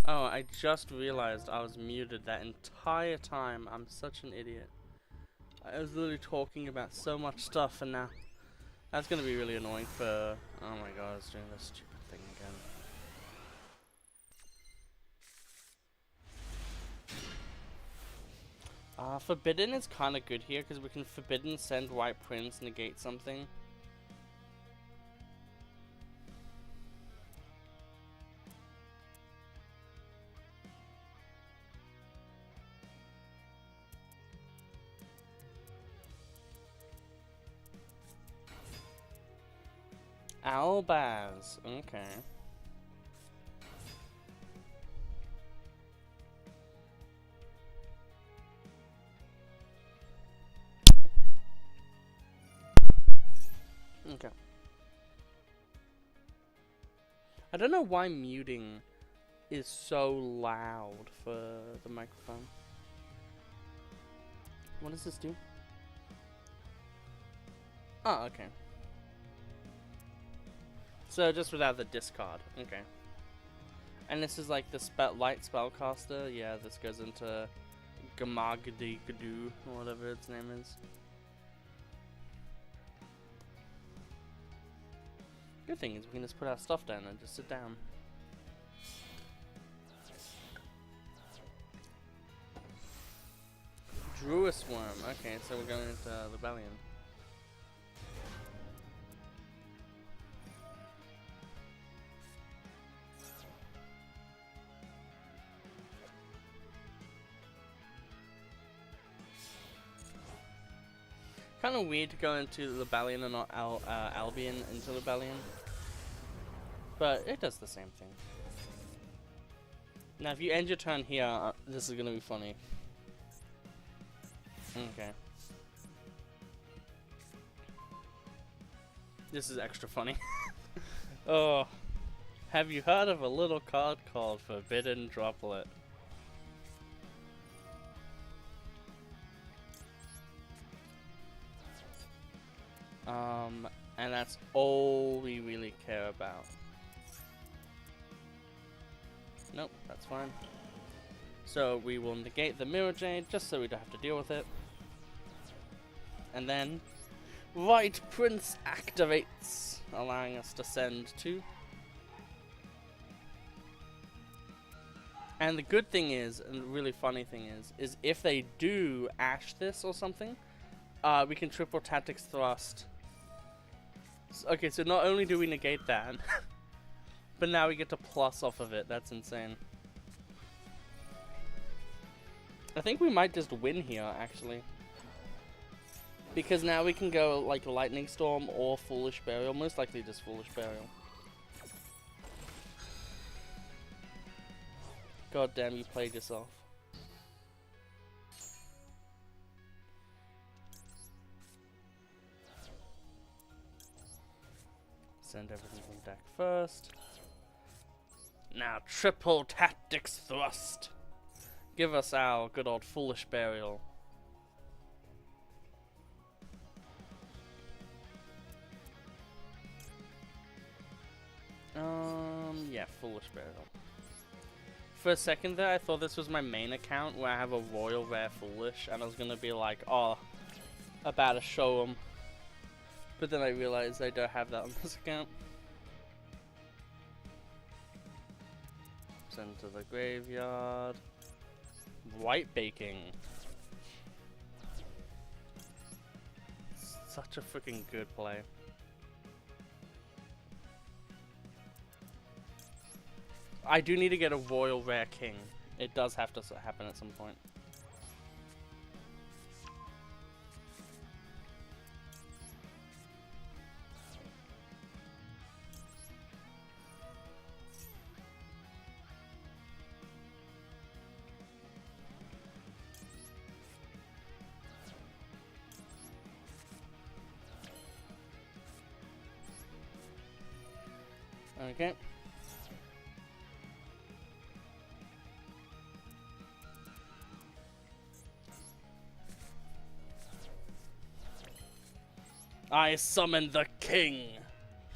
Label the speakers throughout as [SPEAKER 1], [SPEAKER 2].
[SPEAKER 1] Oh, I just realized I was muted that entire time. I'm such an idiot. I was literally talking about so much stuff, and now that's gonna be really annoying for. Oh my god, I was doing this stupid thing again. Forbidden is kind of good here because we can forbidden send White Prince, negate something. Albaz, okay. Okay. I don't know why muting is so loud for the microphone. What does this do? Oh, okay. So just without the discard, okay. And this is like the light spellcaster. Yeah, this goes into Gamagadi Gadu, or whatever its name is. Good thing is we can just put our stuff down and just sit down. Duelist Worm. Okay, so we're going into Rebellion. Kind of weird to go into Rebellion and not Albion into Rebellion, but it does the same thing. Now, if you end your turn here, this is gonna be funny. Okay. This is extra funny. Oh, have you heard of a little card called Forbidden Droplet? And that's all we really care about. Nope, that's fine. So we will negate the Mirror Jade just so we don't have to deal with it. And then White Prince activates, allowing us to send 2. And the good thing is, and the really funny thing is if they do Ash this or something, we can triple Tactics Thrust. Okay, so not only do we negate that, but now we get to plus off of it. That's insane. I think we might just win here, actually. Because now we can go like Lightning Storm or Foolish Burial. Most likely just Foolish Burial. God damn, you played yourself. Send everything from deck first. Now triple Tactics Thrust. Give us our good old Foolish Burial. Yeah, Foolish Burial. For a second there, I thought this was my main account where I have a Royal Rare Foolish, and I was gonna be like, oh, about to show them. But then I realized I don't have that on this account. Send to the graveyard. White Baking. Such a freaking good play. I do need to get a Royal Rare King. It does have to happen at some point. Okay. I summon the king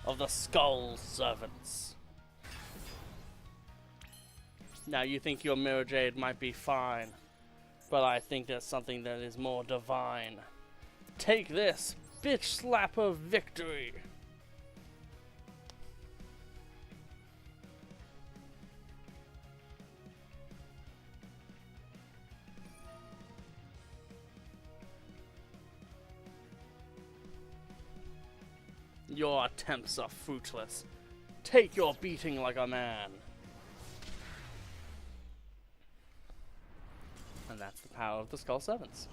[SPEAKER 1] of the Skull Servants. Now you think your Mirror Jade might be fine, but I think there's something that is more divine. Take this, bitch slap of victory! Your attempts are fruitless. Take your beating like a man. And that's the power of the Skull Servants.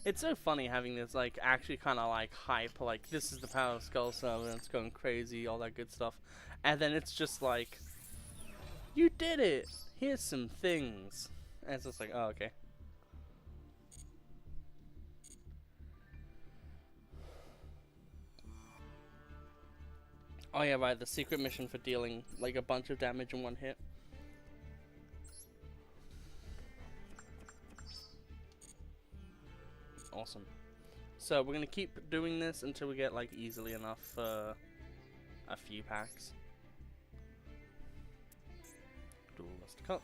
[SPEAKER 1] It's so funny having this, like, actually kind of, like, hype, like, this is the power of Skull Servants, going crazy, all that good stuff. And then it's just like, you did it! Here's some things. And it's just like, oh, okay. Oh yeah, right, the secret mission for dealing, like, a bunch of damage in one hit. Awesome. So we're gonna keep doing this until we get, like, easily enough for a few packs. Duelist Cup.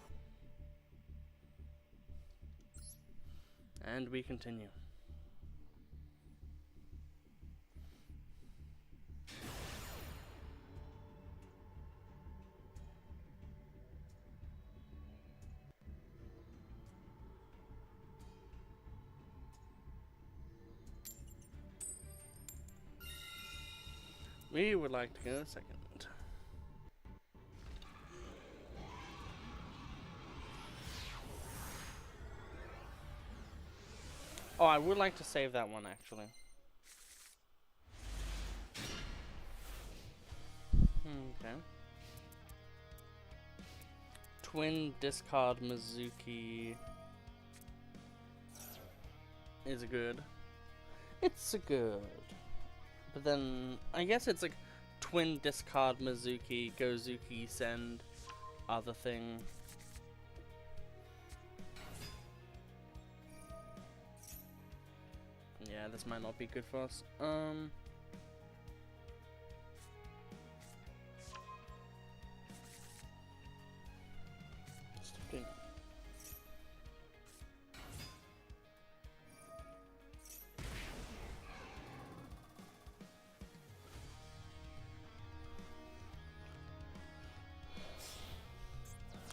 [SPEAKER 1] And we continue. We would like to go second. Oh, I would like to save that one, actually. Okay. Twin discard Mizuki is good. It's a good. But then, I guess it's like twin discard Mizuki, Gozuki, send other thing. Yeah, this might not be good for us.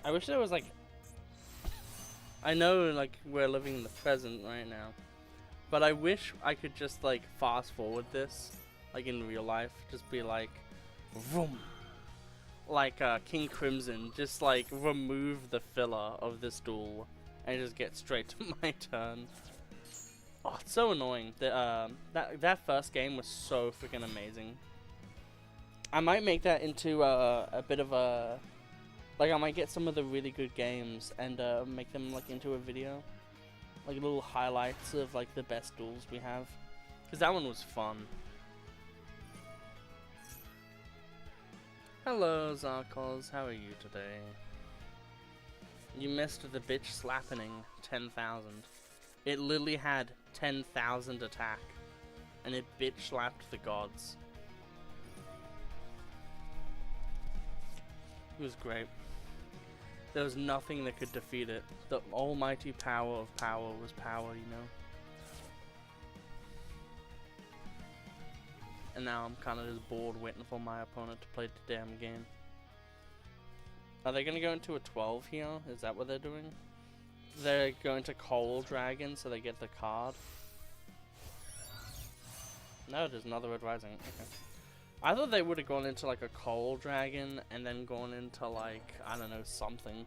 [SPEAKER 1] I wish there was like, I know like we're living in the present right now, but I wish I could just like fast forward this, like in real life, just be like, vroom, like King Crimson, just like remove the filler of this duel and just get straight to my turn. Oh, it's so annoying. That first game was so freaking amazing. I might make that into a bit of a, like I might get some of the really good games and make them like into a video, like little highlights of like the best duels we have, because that one was fun. Hello Zarkos, how are you today? You missed the bitch slapping 10,000. It literally had 10,000 attack, and it bitch slapped the gods. It was great. There was nothing that could defeat it. The almighty power of power was power, you know? And now I'm kind of just bored waiting for my opponent to play the damn game. Are they going to go into a 12 here? Is that what they're doing? They're going to Coal Dragon so they get the card? No, there's another Red Rising. Okay. I thought they would have gone into like a Coal Dragon and then gone into like, I don't know, something.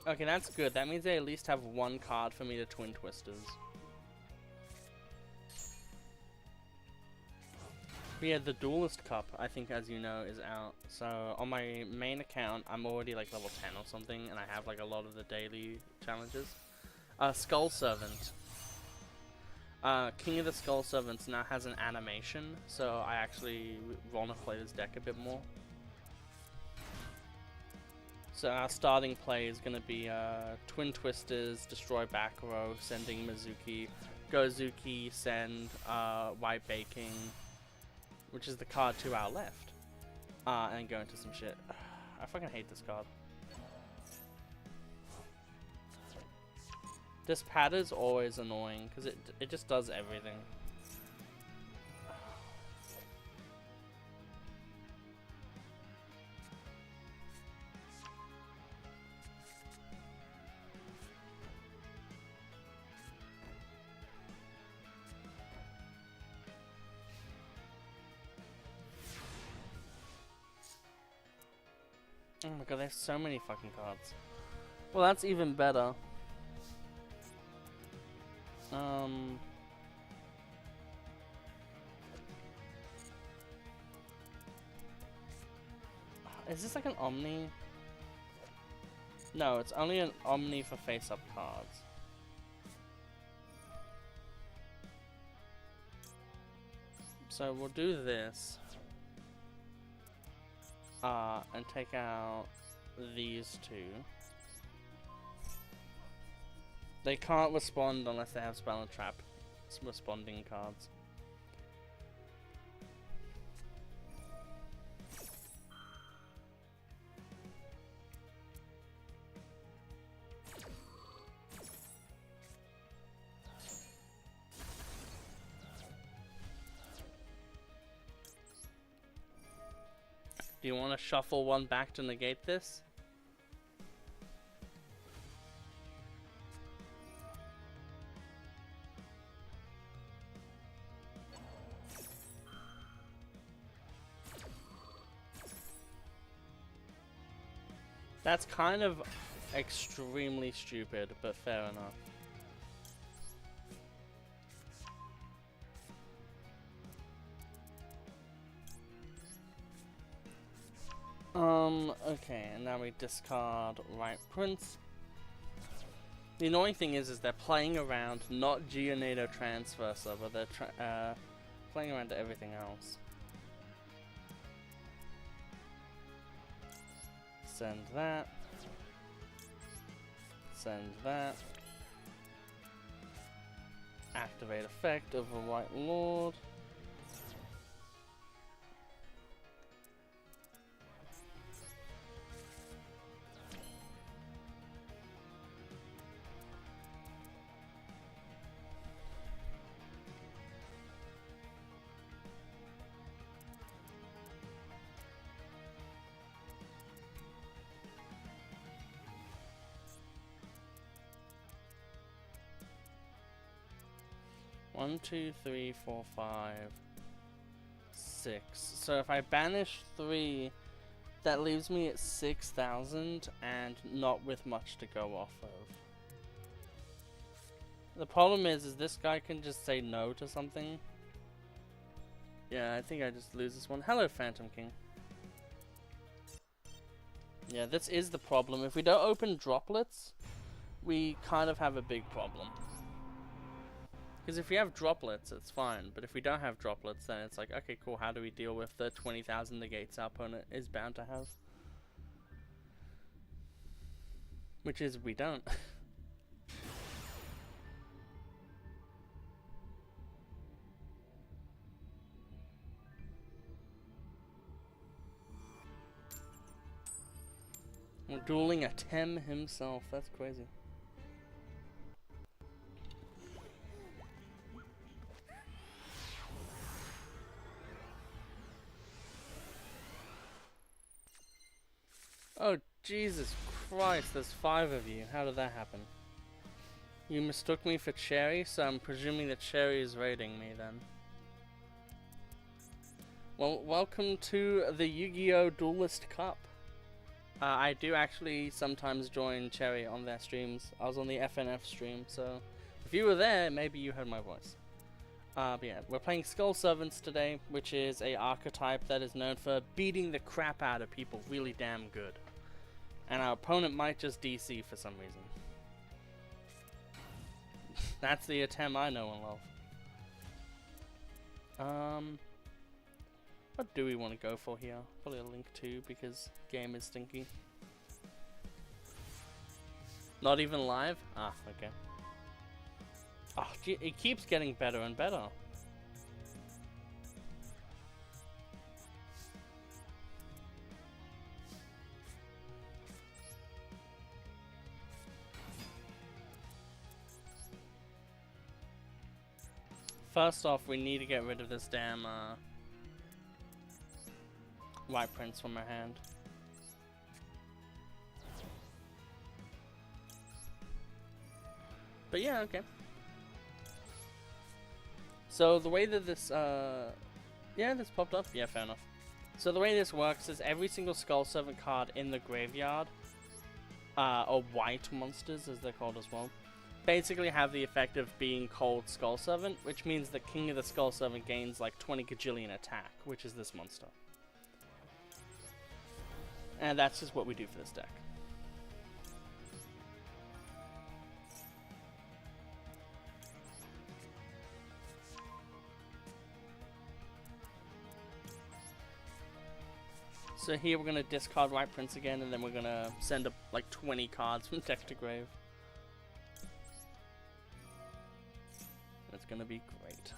[SPEAKER 1] Okay, that's good. That means they at least have one card for me to Twin Twisters. But yeah, the Duelist Cup, I think, as you know, is out. So on my main account, I'm already like level 10 or something, and I have like a lot of the daily challenges. Skull Servant. King of the Skull Servants now has an animation, so I actually want to play this deck a bit more. So our starting play is going to be Twin Twisters, destroy back row, sending Mizuki, Gozuki, send White Baking, which is the card to our left, and go into some shit. I fucking hate this card. This pad is always annoying because it just does everything. Oh my god, there's so many fucking cards. Well, that's even better. Is this like an Omni? No, it's only an Omni for face-up cards. So we'll do this. And take out these two. They can't respond unless they have Spell and Trap responding cards. Do you want to shuffle one back to negate this? That's kind of extremely stupid, but fair enough. Okay, and now we discard Right Prince. The annoying thing is they're playing around not Geonator Transverser, but they're playing around to everything else. Send that. Send that. Activate effect of a White Lord. One, two, three, four, 5, 6. So if I banish 3, that leaves me at 6,000 and not with much to go off of. The problem is this guy can just say no to something. Yeah, I think I just lose this one. Hello, Phantom King. Yeah, this is the problem. If we don't open droplets, we kind of have a big problem. Because if we have droplets, it's fine. But if we don't have droplets, then it's like, okay, cool, how do we deal with the 20,000 negates our opponent is bound to have? Which is, we don't. We're dueling a Tem himself, that's crazy. Oh, Jesus Christ, there's 5 of you. How did that happen? You mistook me for Cherry, so I'm presuming that Cherry is raiding me then. Well, welcome to the Yu-Gi-Oh! Duelist Cup. I do actually sometimes join Cherry on their streams. I was on the FNF stream, so if you were there, maybe you heard my voice. But yeah, we're playing Skull Servants today, which is a archetype that is known for beating the crap out of people really damn good. And our opponent might just DC for some reason. That's the attempt I know and love. What do we want to go for here? Probably a Link 2 because game is stinky. Not even live? Ah, okay. Oh, gee, it keeps getting better and better. First off, we need to get rid of this damn White Prince from our hand. But yeah, okay. So the way that this, yeah, this popped up. Yeah, fair enough. So the way this works is every single Skull Servant card in the graveyard, or white monsters as they're called as well, basically have the effect of being called Skull Servant, which means the King of the Skull Servant gains like 20 gajillion attack, which is this monster. And that's just what we do for this deck. So here we're gonna discard White Prince again, and then we're gonna send up like 20 cards from deck to grave. It's gonna be great.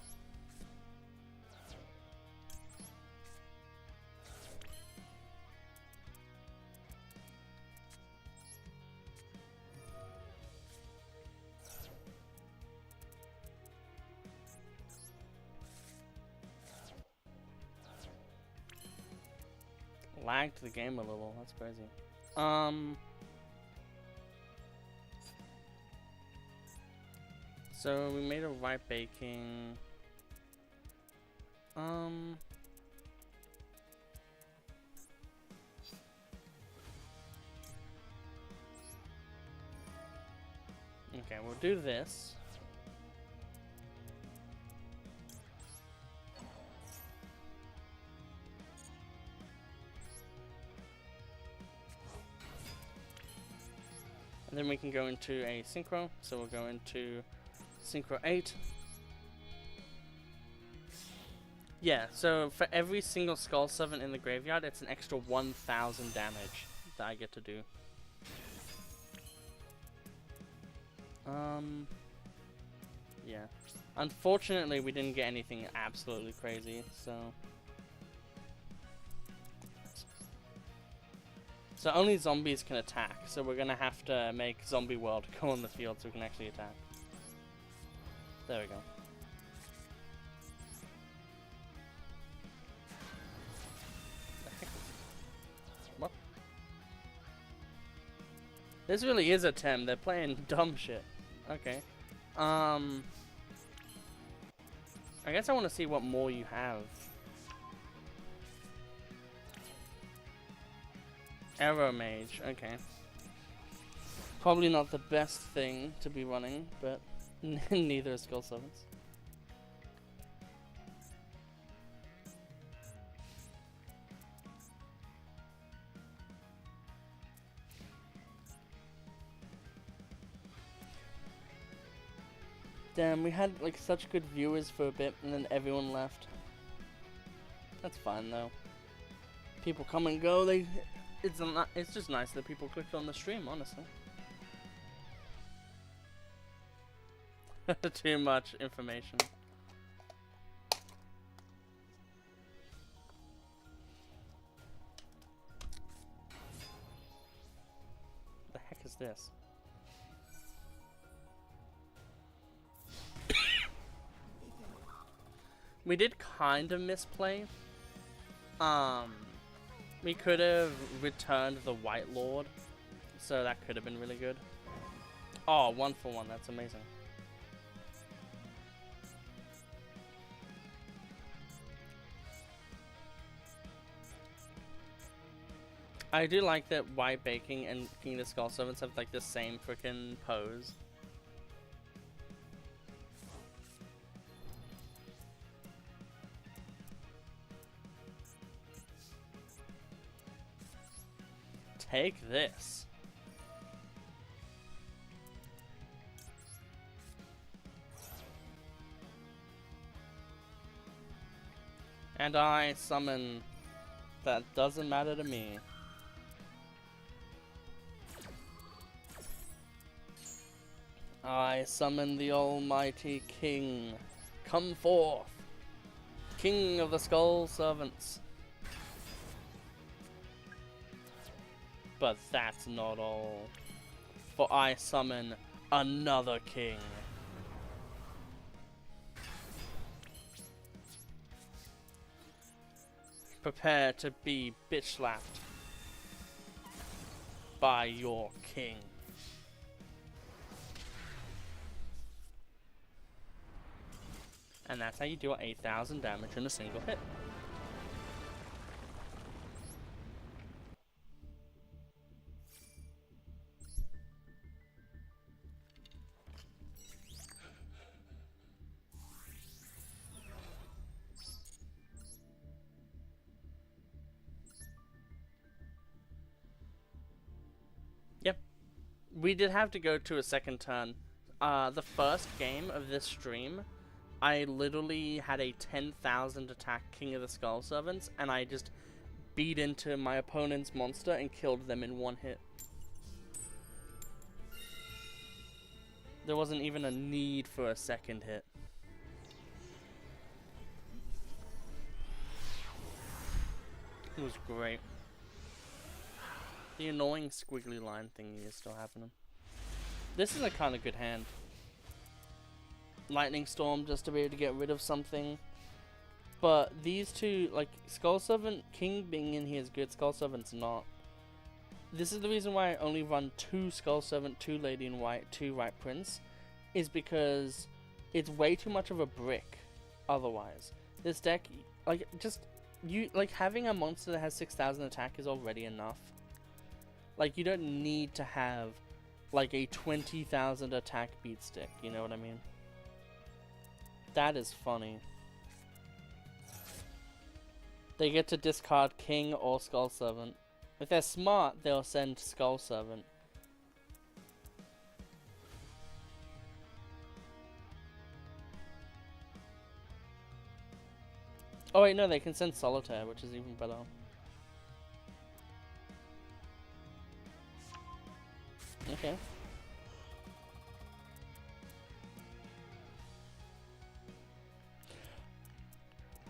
[SPEAKER 1] Lagged the game a little, that's crazy. So we made a white baking. Okay, we'll do this. And then we can go into a synchro, so we'll go into synchro 8. Yeah, so for every single Skull Servant in the graveyard, it's an extra 1000 damage that I get to do. Yeah. Unfortunately, we didn't get anything absolutely crazy, so... So only zombies can attack, so we're gonna have to make Zombie World go on the field so we can actually attack. There we go. What? This really is a 10. They're playing dumb shit. Okay. I guess I want to see what more you have. Arrow Mage, okay. Probably not the best thing to be running, but neither is Skull Servants. Damn, we had like such good viewers for a bit and then everyone left. That's fine though. People come and go, it's just nice that people clicked on the stream, honestly. Too much information. The heck is this? We did kind of misplay. We could have returned the White Lord, so that could have been really good. Oh, 1 for 1, that's amazing. I do like that White Baking and King of the Skull Servants have like the same freaking pose. Take this. And I summon. That doesn't matter to me. I summon the almighty king. Come forth, king of the skull servants. But that's not all, for I summon another king. Prepare to be bitch slapped by your king. And that's how you deal 8,000 damage in a single hit. Yep. We did have to go to a second turn. The first game of this stream, I literally had a 10,000 attack King of the Skull Servants, and I just beat into my opponent's monster and killed them in one hit. There wasn't even a need for a second hit. It was great. The annoying squiggly line thingy is still happening. This is a kind of good hand. Lightning Storm just to be able to get rid of something. But these two, like, Skull Servant, King being in here is good, Skull Servant's not. This is the reason why I only run 2 Skull Servant, 2 Lady in White, 2 Right Prince. Is because it's way too much of a brick otherwise. This deck, like, having a monster that has 6,000 attack is already enough. Like, you don't need to have, like, a 20,000 attack beat stick, you know what I mean? That is funny. They get to discard King or Skull Servant. If they're smart, they'll send Skull Servant. Oh wait, no, they can send Solitaire, which is even better. Okay.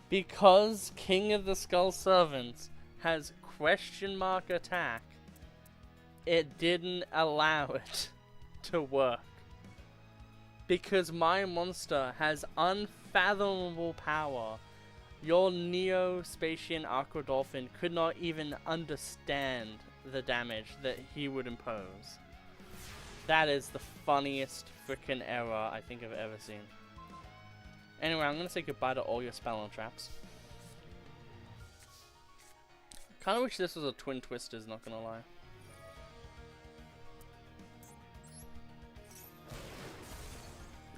[SPEAKER 1] Because King of the Skull Servants has question mark attack, it didn't allow it to work. Because my monster has unfathomable power. Your Neo-Spatian Aqua Dolphin could not even understand the damage that he would impose. That is the funniest freaking error I think I've ever seen. Anyway, I'm going to say goodbye to all your spell and traps. Kind of wish this was a Twin Twisters, not going to lie.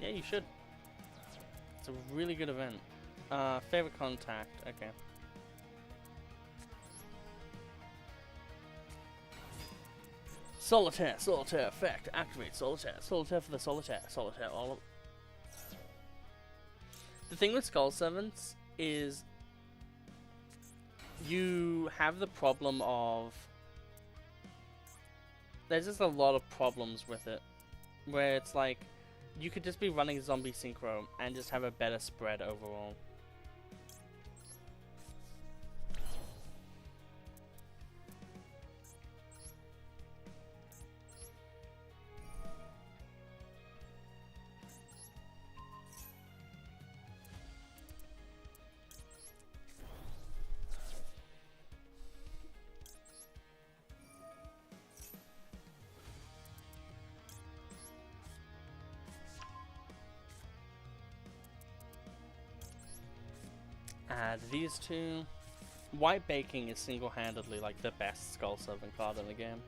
[SPEAKER 1] Yeah, you should. It's a really good event. Favorite contact, okay. Solitaire, Solitaire effect, activate Solitaire, Solitaire for the Solitaire, Solitaire, all of... The thing with Skull Servants is you have the problem of... There's just a lot of problems with it. Where it's like, you could just be running Zombie Synchro and just have a better spread overall. Add these two. White Baking is single-handedly like the best Skull Servant card in the game.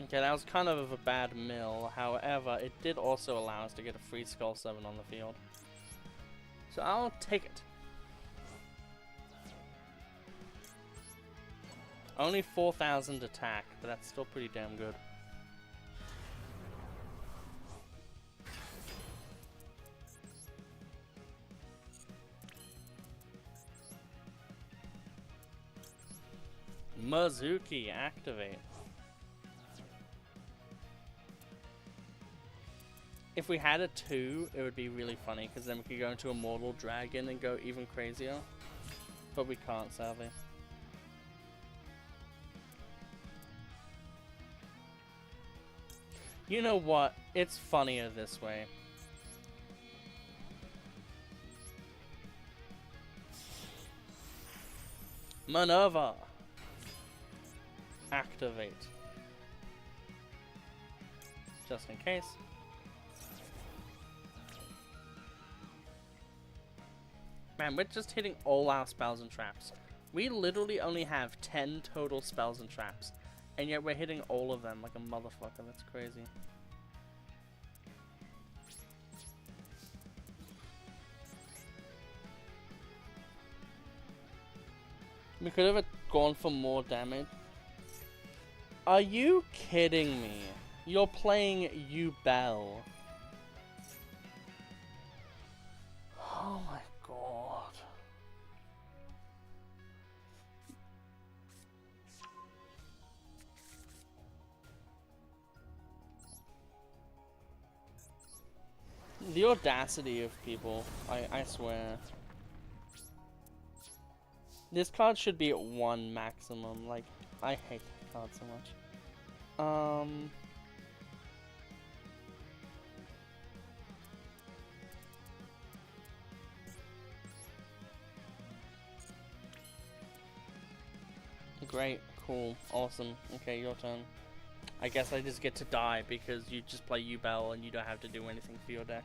[SPEAKER 1] Okay, that was kind of a bad mill, however, it did also allow us to get a free Skull 7 on the field. So I'll take it. Only 4,000 attack, but that's still pretty damn good. Mizuki, activate. If we had a 2, it would be really funny, because then we could go into Immortal Dragon and go even crazier. But we can't, sadly. You know what? It's funnier this way. Minerva! Activate. Just in case. Man, we're just hitting all our spells and traps. We literally only have 10 total spells and traps. And yet we're hitting all of them like a motherfucker. That's crazy. We could have gone for more damage. Are you kidding me? You're playing Yubel. Oh my god. The audacity of people, I swear. This card should be at 1 maximum, like, I hate that card so much. Great, cool, awesome. Okay, your turn. I guess I just get to die because you just play Yubel and you don't have to do anything for your deck.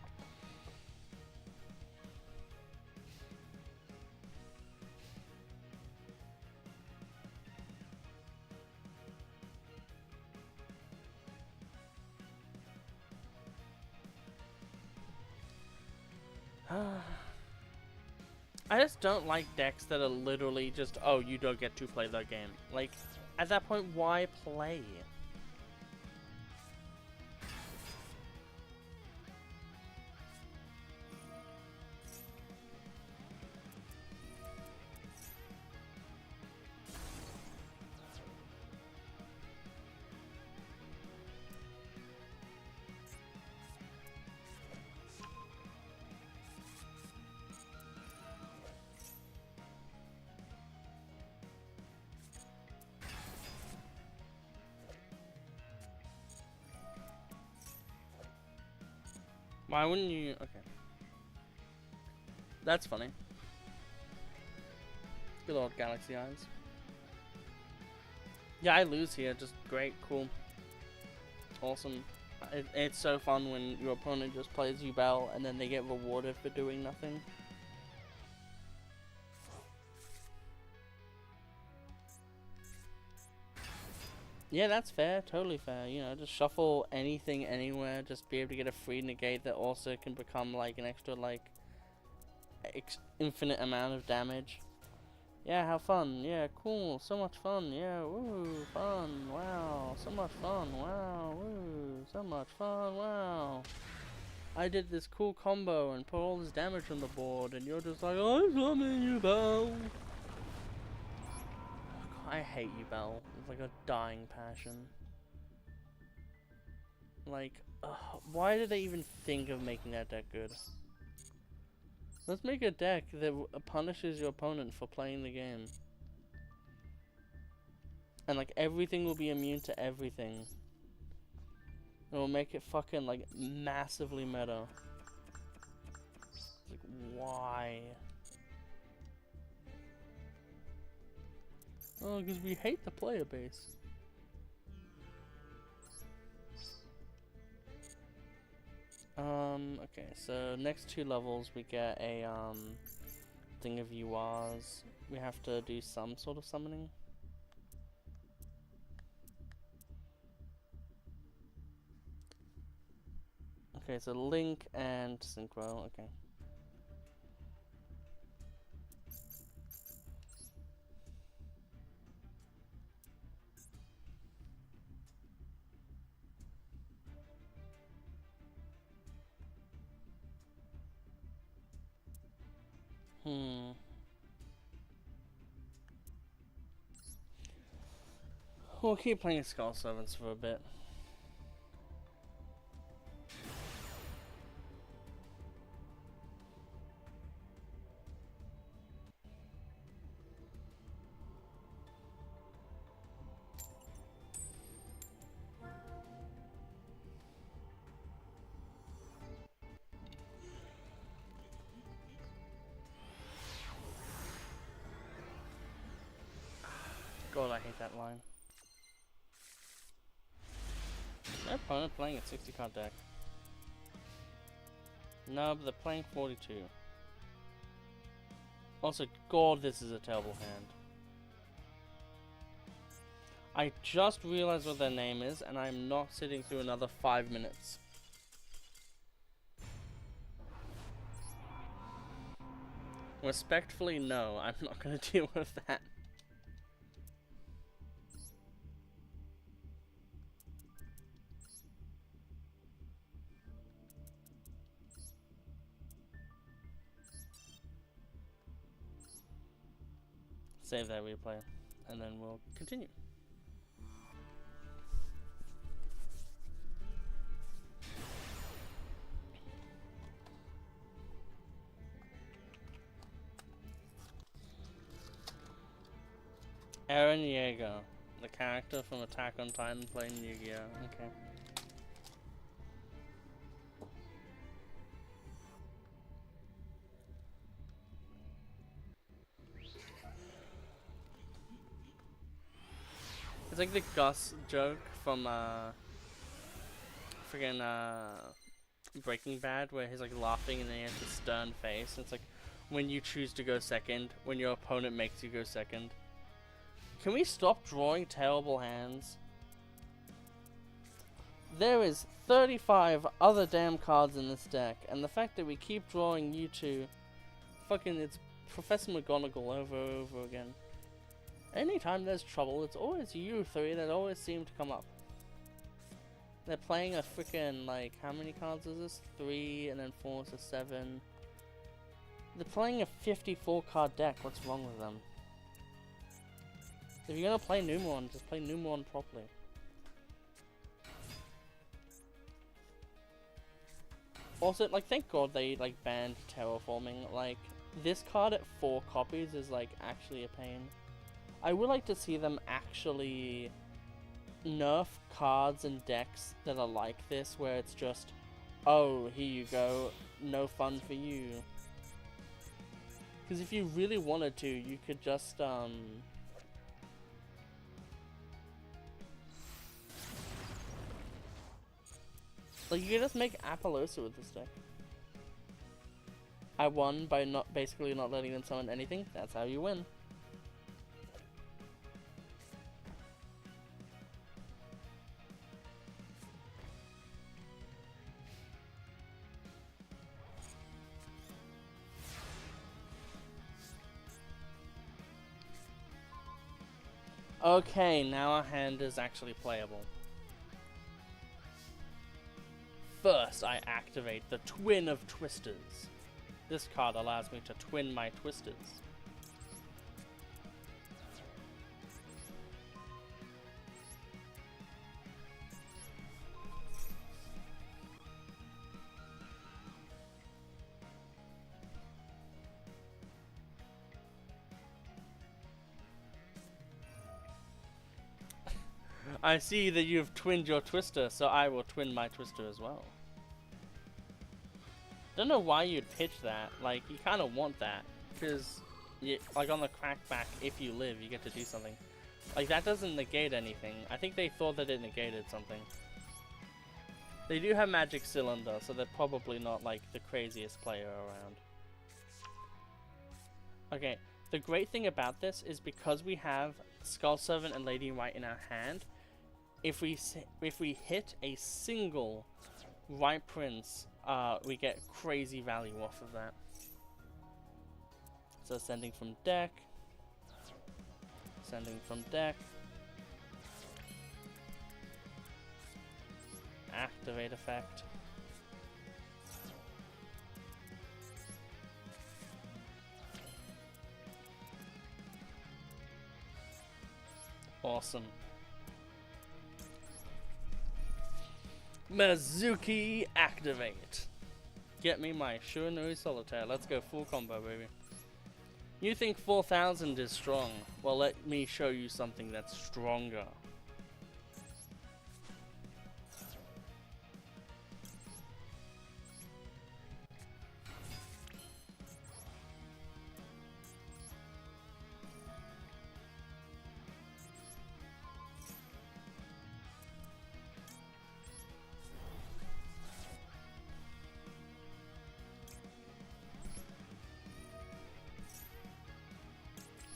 [SPEAKER 1] I just don't like decks that are literally just, oh, you don't get to play the game. Like, at that point, why play? Why wouldn't you? Okay. That's funny. Good old Galaxy Eyes. Yeah, I lose here. Just great, cool. Awesome. It's so fun when your opponent just plays Yubel and then they get rewarded for doing nothing. Yeah, that's fair, totally fair. You know, just shuffle anything anywhere, just be able to get a free negate that also can become like an extra like infinite amount of damage. Yeah, have fun. Yeah, cool. So much fun. Yeah, woo, fun. Wow, so much fun. Wow, woo, so much fun. Wow. I did this cool combo and put all this damage on the board, and you're just like, I'm coming, you Bell. I hate you, Bell. It's like a dying passion. Like, why did they even think of making that deck good? Let's make a deck that punishes your opponent for playing the game. And like, everything will be immune to everything. It will make it fucking like, massively meta. It's like, why? Oh, because we hate the player base. Okay, so next 2 levels we get a, thing of URs. We have to do some sort of summoning. Okay, so Link and Synchro, okay. We'll keep playing Skull Servants for a bit. God, I hate that line. My opponent playing a 60 card deck. No, but they're playing 42. Also, God, this is a terrible hand. I just realized what their name is, and I'm not sitting through another 5 minutes. Respectfully, no, I'm not going to deal with that. Save that replay, and then we'll continue. Eren Yeager, the character from Attack on Titan playing Yu-Gi-Oh! Okay. It's like the Gus joke from friggin' Breaking Bad, where he's like laughing and then he has a stern face. It's like when you choose to go second, when your opponent makes you go second. Can we stop drawing terrible hands? There is 35 other damn cards in this deck, and the fact that we keep drawing you two, fucking, it's Professor McGonagall over and over again. Anytime there's trouble, it's always you three that always seem to come up. They're playing a freaking, like, how many cards is this? 3 and then 4, so 7. They're playing a 54 card deck. What's wrong with them? If you're gonna play Numeron, just play Numeron properly. Also, like, thank God they, like, banned terraforming. Like, this card at 4 copies is, like, actually a pain. I would like to see them actually nerf cards and decks that are like this, where it's just, oh, here you go, no fun for you. Because if you really wanted to, you could just, like, you could just make Appaloosa with this deck. I won by basically not letting them summon anything. That's how you win. Okay, now our hand is actually playable. First, I activate the Twin of Twisters. This card allows me to twin my Twisters. I see that you've twinned your Twister, so I will twin my Twister as well. Don't know why you'd pitch that. Like, you kind of want that, because, like, on the crackback, if you live, you get to do something. Like, that doesn't negate anything. I think they thought that it negated something. They do have Magic Cylinder, so they're probably not, like, the craziest player around. Okay, the great thing about this is because we have Skull Servant and Lady in White in our hand, if we hit a single White Prince, we get crazy value off of that. So sending from deck, activate effect. Awesome. Mizuki activate. Get me my Shuinui Solitaire. Let's go full combo, baby. You think 4000 is strong? Well, let me show you something that's stronger.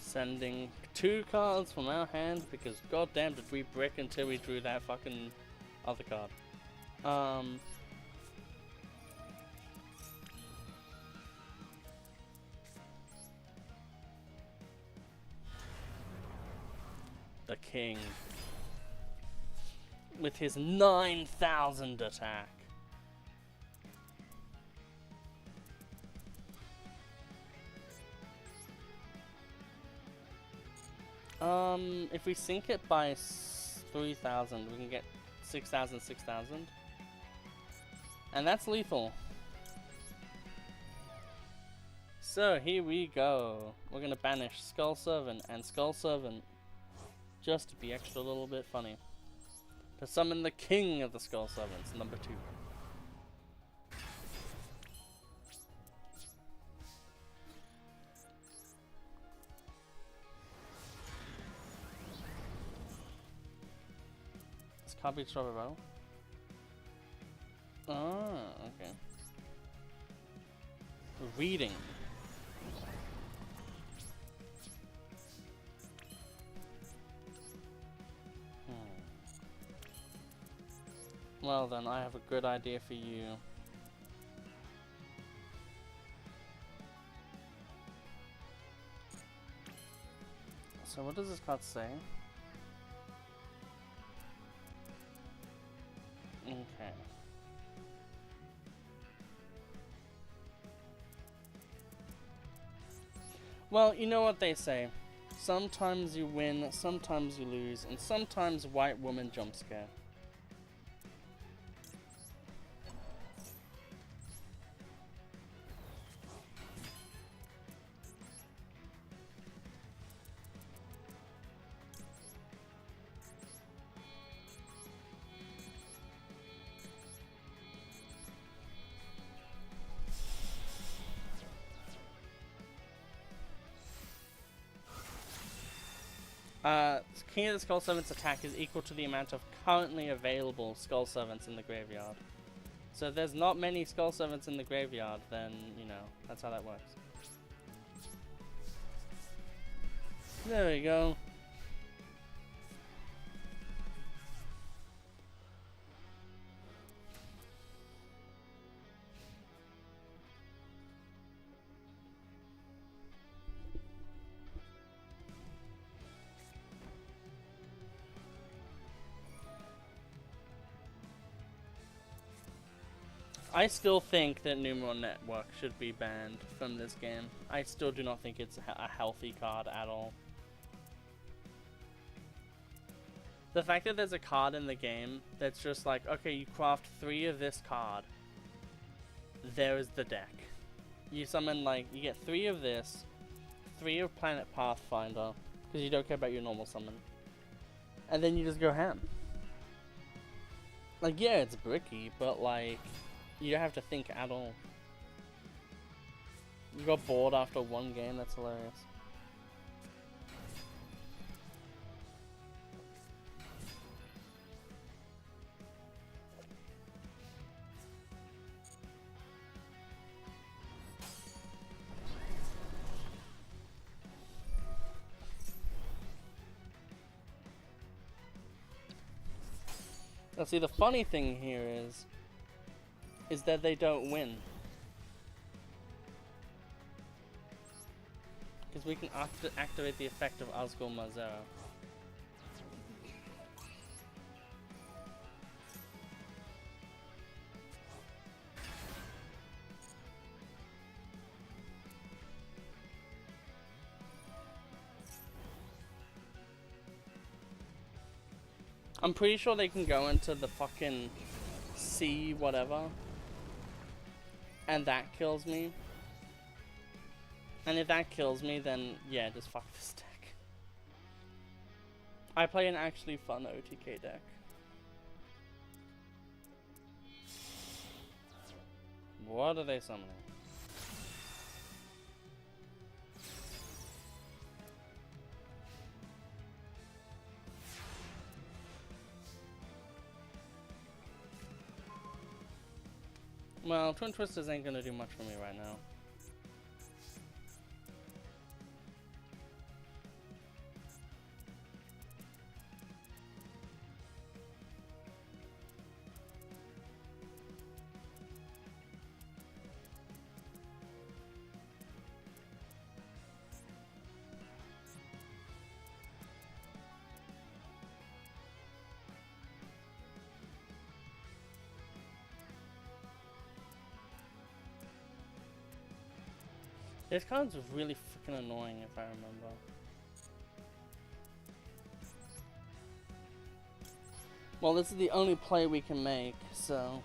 [SPEAKER 1] Sending 2 cards from our hand because goddamn did we brick until we drew that fucking other card. The king with his 9000 attack. If we sync it by 3000, we can get 6000, 6000. And that's lethal. So here we go. We're gonna banish Skull Servant and Skull Servant just to be extra little bit funny. To summon the king of the Skull Servants, number 2. Copy Strawberry Bottle. Ah, okay. Reading. Well then, I have a good idea for you. So what does this card say? Okay. Well, you know what they say. Sometimes you win, sometimes you lose, and sometimes white woman jump scare. King of the Skull Servant's attack is equal to the amount of currently available Skull Servants in the graveyard. So if there's not many Skull Servants in the graveyard, then, you know, that's how that works. There we go. I still think that Numeral Network should be banned from this game. I still do not think it's a healthy card at all. The fact that there's a card in the game that's just like, okay, you craft 3 of this card. There's the deck. You summon, like, you get 3 of this, 3 of Planet Pathfinder, because you don't care about your normal summon. And then you just go ham. Like, yeah, it's bricky, but like, you don't have to think at all. You got bored after 1 game, that's hilarious. Now see, the funny thing here is that they don't win. Because we can activate the effect of Asgore Marzera. I'm pretty sure they can go into the fucking C whatever, and that kills me. And if that kills me, then yeah, just fuck this deck. I play an actually fun OTK deck. What are they summoning? Well, Twin Twisters ain't gonna do much for me right now. This card's really freaking annoying if I remember. Well, this is the only play we can make, so...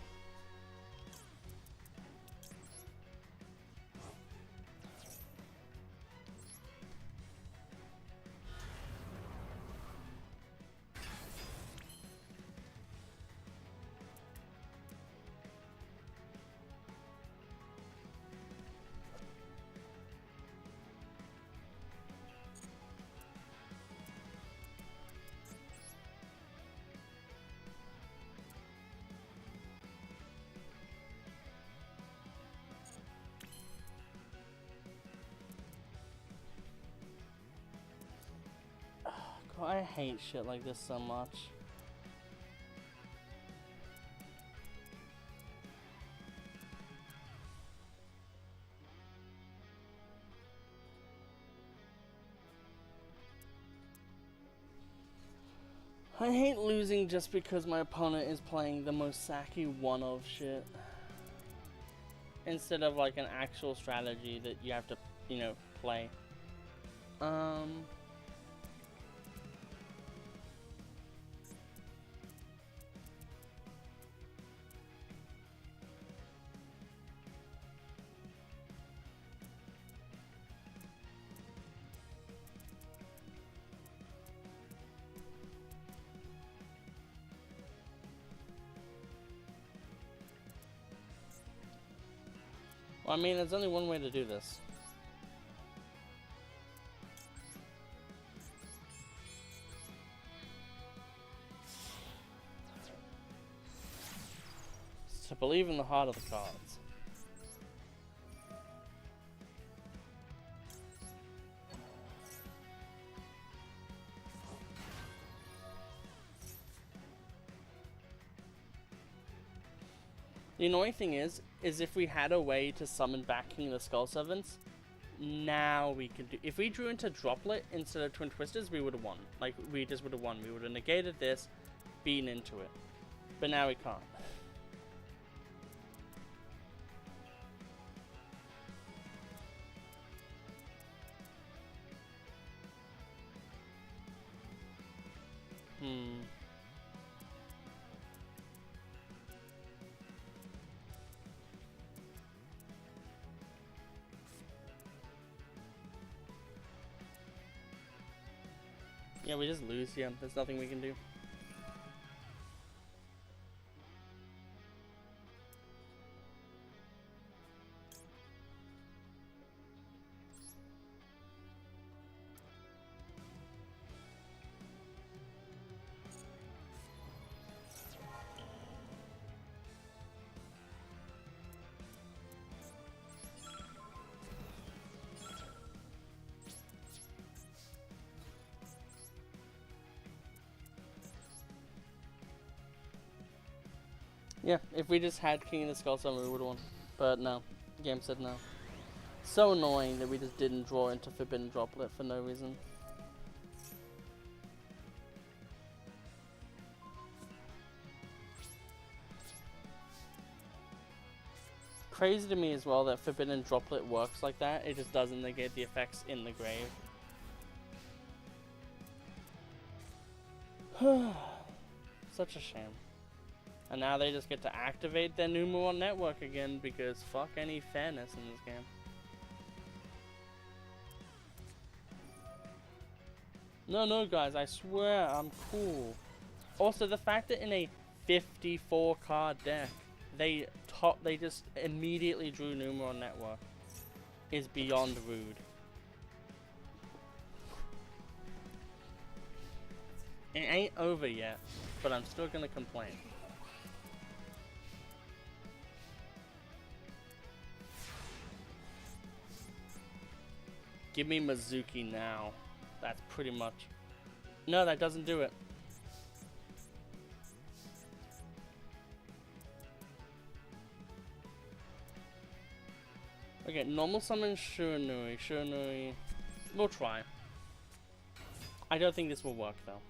[SPEAKER 1] God, I hate shit like this so much. I hate losing just because my opponent is playing the most sacky one-of shit. Instead of like an actual strategy that you have to, you know, play. Well, I mean, there's only one way to do this. It's to believe in the heart of the cards. The annoying thing is if we had a way to summon back King of the Skull Servants, now we could do... If we drew into Droplet instead of Twin Twisters, we would have won. Like, we just would have won. We would have negated this, beaten into it. But now we can't. Yeah, we just lose, yeah. There's nothing we can do. Yeah, if we just had King of the Skull Summon, we would have won. But no. The game said no. So annoying that we just didn't draw into Forbidden Droplet for no reason. Crazy to me as well that Forbidden Droplet works like that. It just doesn't negate the effects in the grave. Such a shame. And now they just get to activate their Numeron network again because fuck any fairness in this game. No, guys, I swear I'm cool. Also, the fact that in a 54 card deck, they just immediately drew Numeron network is beyond rude. It ain't over yet, but I'm still gonna complain. Give me Mizuki now. That's pretty much... No, that doesn't do it. Okay, normal summon Shiranui. Shiranui... We'll try. I don't think this will work, though.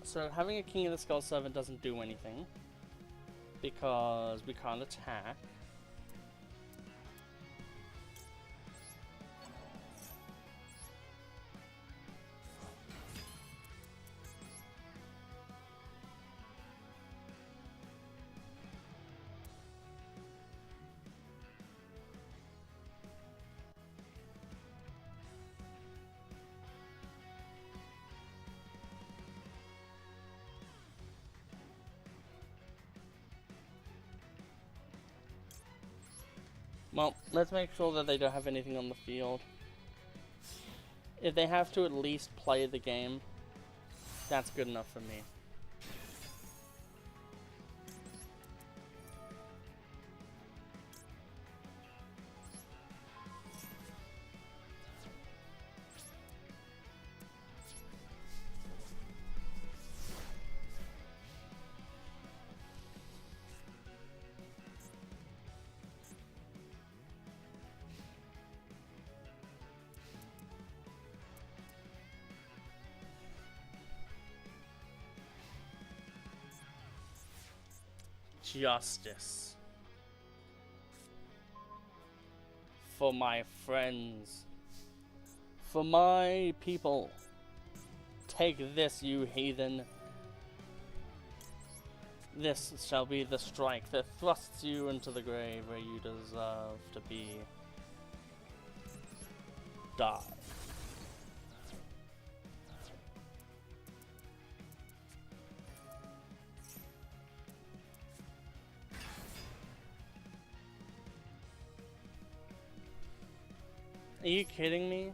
[SPEAKER 1] So having a King of the Skull Servant doesn't do anything because we can't attack. Well, let's make sure that they don't have anything on the field. If they have to at least play the game, that's good enough for me. Justice. For my friends. For my people. Take this, you heathen. This shall be the strike that thrusts you into the grave where you deserve to be. Die. Are you kidding me?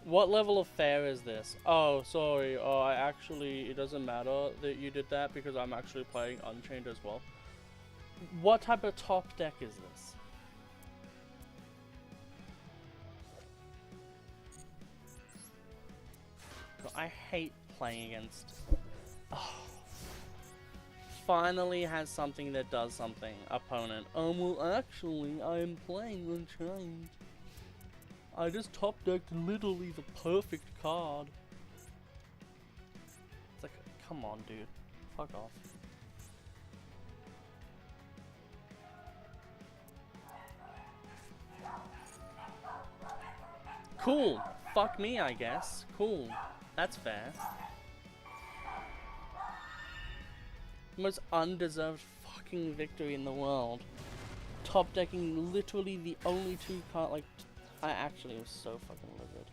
[SPEAKER 1] What level of fair is this? Oh, sorry. It doesn't matter that you did that because I'm actually playing Unchained as well. What type of top deck is this? I hate playing against... Oh. Finally has something that does something, opponent. Well, actually, I'm playing Unchained. I just top decked literally the perfect card. It's like, come on, dude. Fuck off. Cool. Fuck me, I guess. Cool. That's fair. Most undeserved fucking victory in the world. Top decking literally the only two cards. Like, I actually was so fucking livid.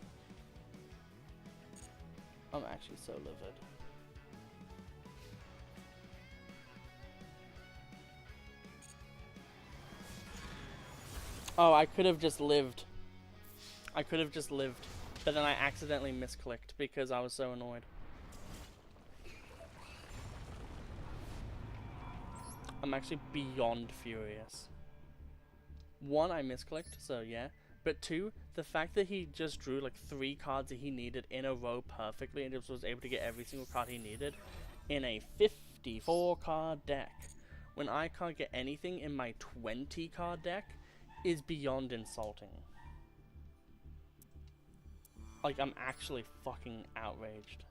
[SPEAKER 1] I'm actually so livid. Oh, I could have just lived. I could have just lived. But then I accidentally misclicked because I was so annoyed. I'm actually beyond furious. One, I misclicked, so yeah. But two, the fact that he just drew like 3 cards that he needed in a row perfectly and just was able to get every single card he needed in a 54-card deck, when I can't get anything in my 20-card deck, is beyond insulting. Like, I'm actually fucking outraged.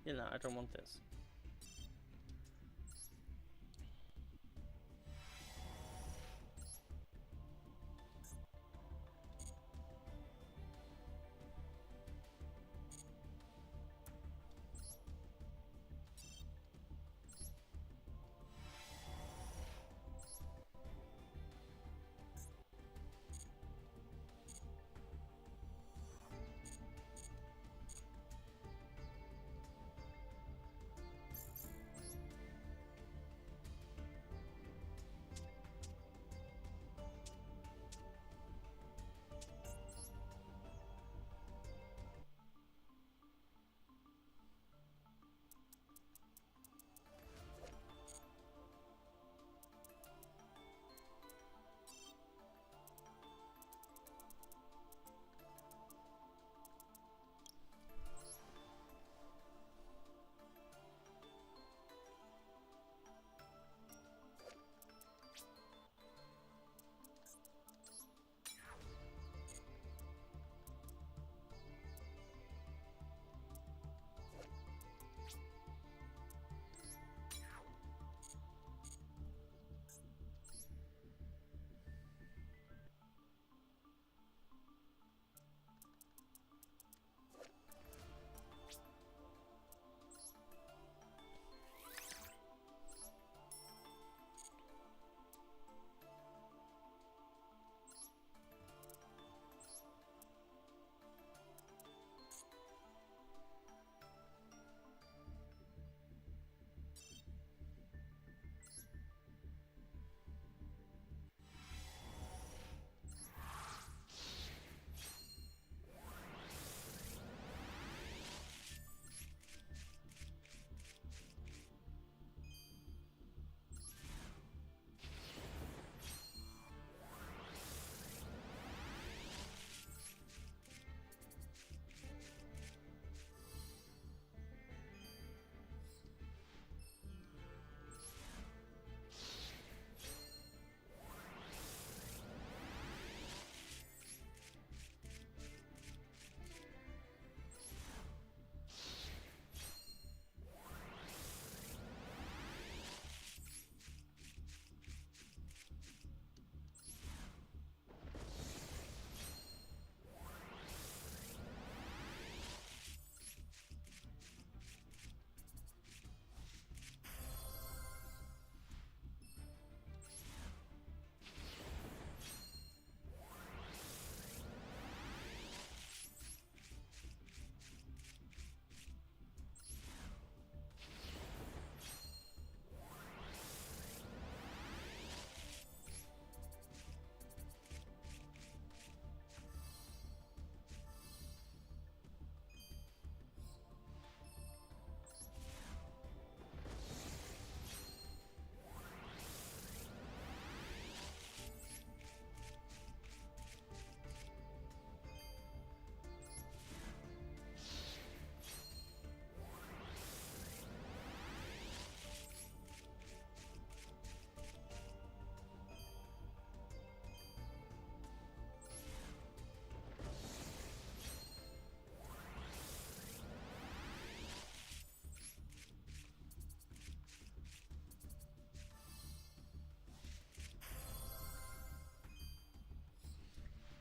[SPEAKER 1] You know, I don't want this.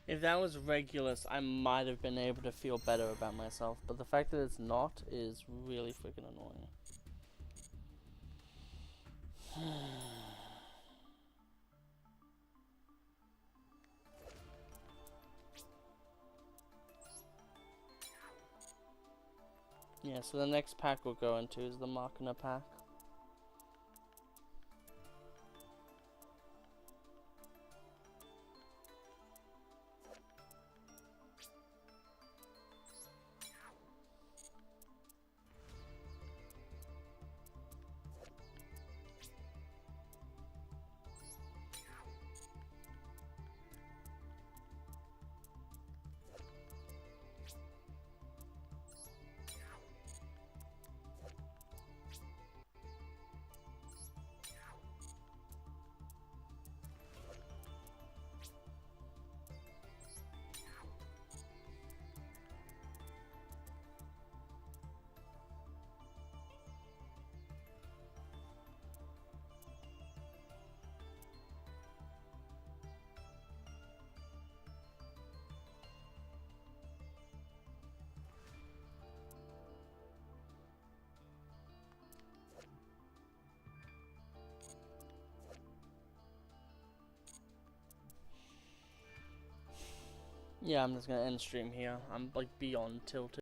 [SPEAKER 1] If that was Regulus, I might have been able to feel better about myself, but the fact that it's not is really freaking annoying. Yeah, so the next pack we'll go into is the Machina pack. Yeah, I'm just gonna end stream here. I'm like beyond tilted.